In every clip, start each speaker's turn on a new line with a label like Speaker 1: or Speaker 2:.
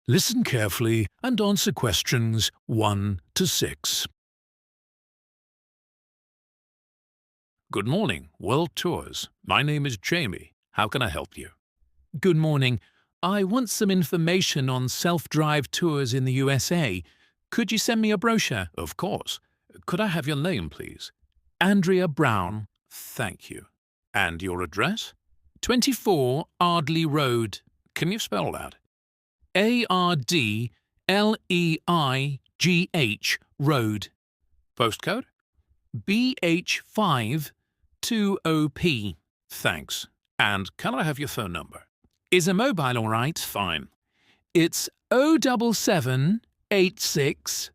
Speaker 1: Listen carefully and answer questions 1 to 6. Good morning, World Tours. My name is Jamie. How can I help you?
Speaker 2: Good morning. I want some information on self-drive tours in the USA. Could you send me a brochure?
Speaker 1: Of course. Could I have your name, please?
Speaker 2: Andrea Brown,
Speaker 1: Thank you. And your address?
Speaker 2: 24 Ardley Road.
Speaker 1: Can you spell that?
Speaker 2: Ardleigh Road.
Speaker 1: Postcode?
Speaker 2: BH5 2OP.
Speaker 1: Thanks. And can I have your phone number?
Speaker 2: Is a mobile all right?
Speaker 1: Fine.
Speaker 2: It's 07786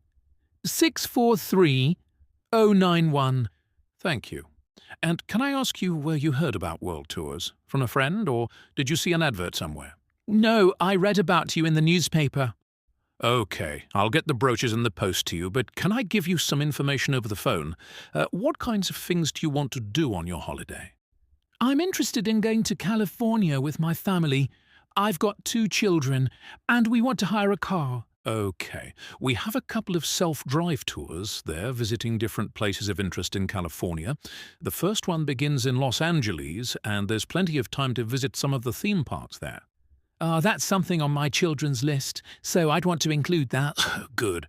Speaker 2: 643 091.
Speaker 1: Thank you. And can I ask you where you heard about World Tours? From a friend, or did you see an advert somewhere?
Speaker 2: No, I read about you in the newspaper.
Speaker 1: Okay, I'll get the brochures in the post to you, but can I give you some information over the phone? What kinds of things do you want to do on your holiday?
Speaker 2: I'm interested in going to California with my family. I've got 2 children, and we want to hire a car.
Speaker 1: Okay, we have a couple of self-drive tours there visiting different places of interest in California. The first one begins in Los Angeles, and there's plenty of time to visit some of the theme parks there.
Speaker 2: That's something on my children's list, so I'd want to include that.
Speaker 1: Good.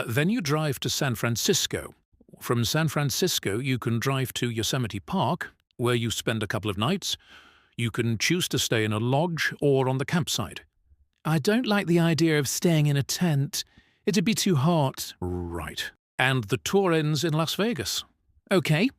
Speaker 1: Then you drive to San Francisco. From San Francisco, you can drive to Yosemite Park, where you spend a couple of nights. You can choose to stay in a lodge or on the campsite.
Speaker 2: I don't like the idea of staying in a tent. It'd be too hot.
Speaker 1: Right. And the tour ends in Las Vegas.
Speaker 2: Okay.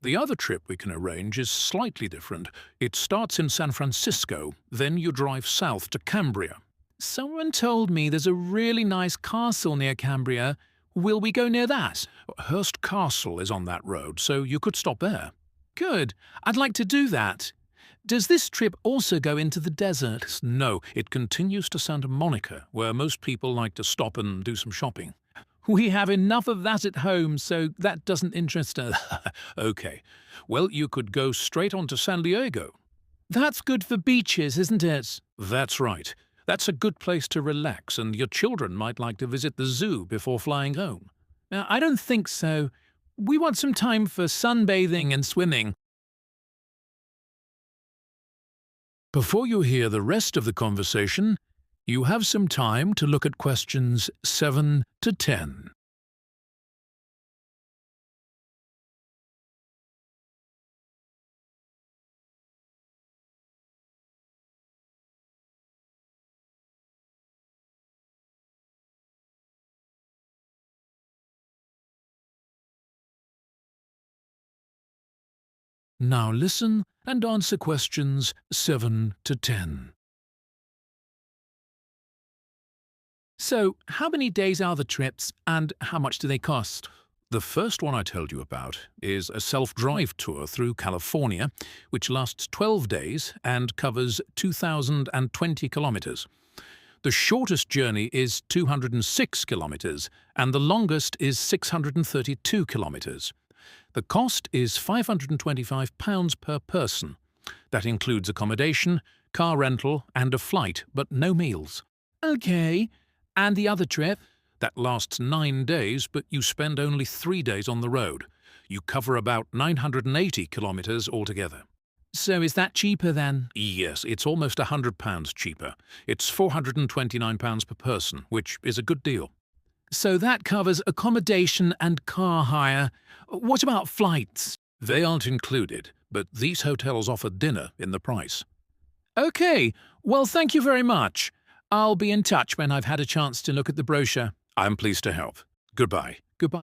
Speaker 1: The other trip we can arrange is slightly different. It starts in San Francisco, then you drive south to Cambria.
Speaker 2: Someone told me there's a really nice castle near Cambria. Will we go near that?
Speaker 1: Hearst Castle is on that road, so you could stop there.
Speaker 2: Good. I'd like to do that. Does this trip also go into the desert?
Speaker 1: No, it continues to Santa Monica, where most people like to stop and do some shopping.
Speaker 2: We have enough of that at home, so that doesn't interest us.
Speaker 1: Okay. Well, you could go straight on to San Diego.
Speaker 2: That's good for beaches, isn't it?
Speaker 1: That's right. That's a good place to relax, and your children might like to visit the zoo before flying home.
Speaker 2: I don't think so. We want some time for sunbathing and swimming.
Speaker 1: Before you hear the rest of the conversation, you have some time to look at questions 7 to 10. Now listen and answer questions 7 to 10.
Speaker 2: So, how many days are the trips, and how much do they cost?
Speaker 1: The first one I told you about is a self-drive tour through California, which lasts 12 days and covers 2,020 kilometers. The shortest journey is 206 kilometers, and the longest is 632 kilometers. The cost is £525 per person. That includes accommodation, car rental, and a flight, but no meals.
Speaker 2: Okay. And the other trip?
Speaker 1: That lasts 9 days, but you spend only 3 days on the road. You cover about 980 kilometers altogether.
Speaker 2: So is that cheaper then?
Speaker 1: Yes, it's almost £100 cheaper. It's £429 per person, which is a good deal.
Speaker 2: So that covers accommodation and car hire. What about flights?
Speaker 1: They aren't included, but these hotels offer dinner in the price.
Speaker 2: Okay, well, thank you very much. I'll be in touch when I've had a chance to look at the brochure.
Speaker 1: I'm pleased to help. Goodbye.
Speaker 2: Goodbye.